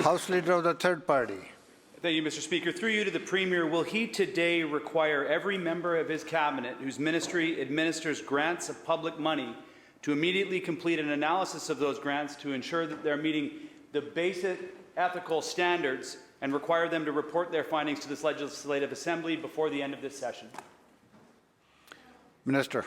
House Leader of the third party. Thank you, Mr. Speaker. Through you to the Premier, will he today require every member of his cabinet whose ministry administers grants of public money to immediately complete an analysis of those grants to ensure that they're meeting the basic ethical standards and require them to report their findings to this Legislative Assembly before the end of this session? Minister.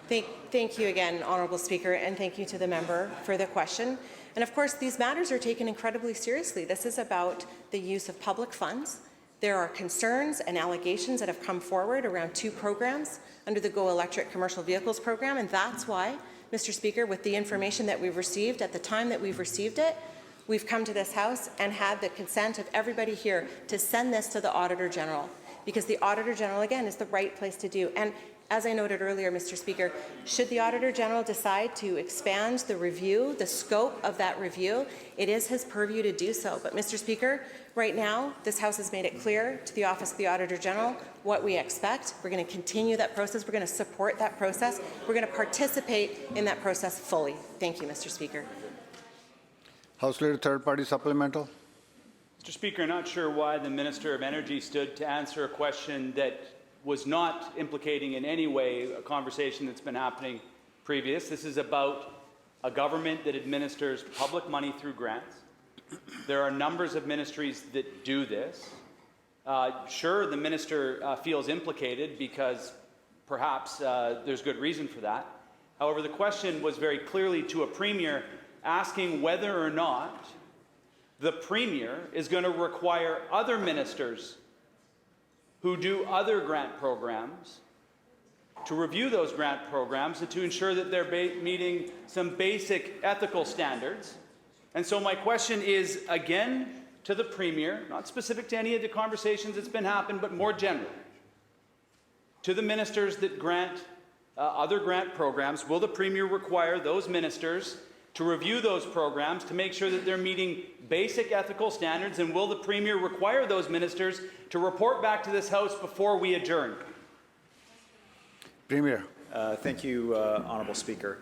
Thank you again, Honourable Speaker, and thank you to the member for the question. And of course, these matters are taken incredibly seriously. This is about the use of public funds. There are concerns and allegations that have come forward around 2 programs under the Go Electric Commercial Vehicles program, and that's why, Mr. Speaker, with the information that we've received at the time that we've received it, we've come to this House and had the consent of everybody here to send this to the Auditor General, because the Auditor General, again, is the right place to do. And as I noted earlier, Mr. Speaker, should the Auditor General decide to expand the review, the scope of that review, it is his purview to do so. But, Mr. Speaker, right now, this House has made it clear to the Office of the Auditor General what we expect. We're going to continue that process. We're going to support that process. We're going to participate in that process fully. Thank you, Mr. Speaker. House Leader, third party supplemental. Mr. Speaker, I'm not sure why the Minister of Energy stood to answer a question that was not implicating in any way a conversation that's been happening previous. This is about a government that administers public money through grants. There are numbers of ministries that do this. Sure, the minister feels implicated because perhaps there's good reason for that. However, the question was very clearly to a Premier asking whether or not the Premier is going to require other ministers who do other grant programs to review those grant programs and to ensure that they're meeting some basic ethical standards. And so my question is, again, to the Premier, not specific to any of the conversations that's been happened, but more general, to the ministers that grant other grant programs, will the Premier require those ministers to review those programs to make sure that they're meeting basic ethical standards, and will the Premier require those ministers to report back to this House before we adjourn? Premier. Thank you, Honourable Speaker.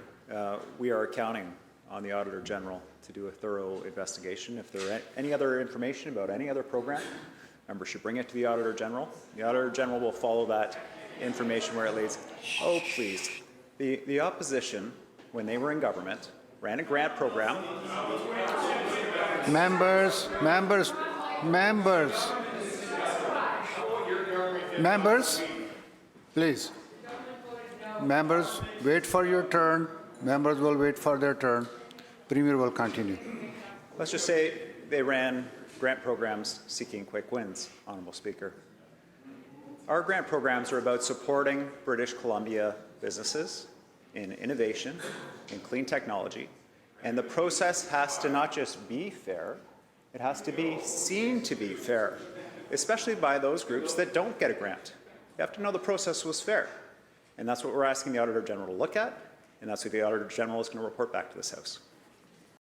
We are counting on the Auditor General to do a thorough investigation. If there are any other information about any other program, members should bring it to the Auditor General. The Auditor General will follow that information where it leads. Oh, please. The opposition, when they were in government, ran a grant program. Members, please. Members, wait for your turn. Members will wait for their turn. Premier will continue. Let's just say they ran grant programs seeking quick wins, Honourable Speaker. Our grant programs are about supporting British Columbia businesses in innovation, in clean technology, and the process has to not just be fair, it has to be seen to be fair, especially by those groups that don't get a grant. You have to know the process was fair, and that's what we're asking the Auditor General to look at, and that's what the Auditor General is going to report back to this House.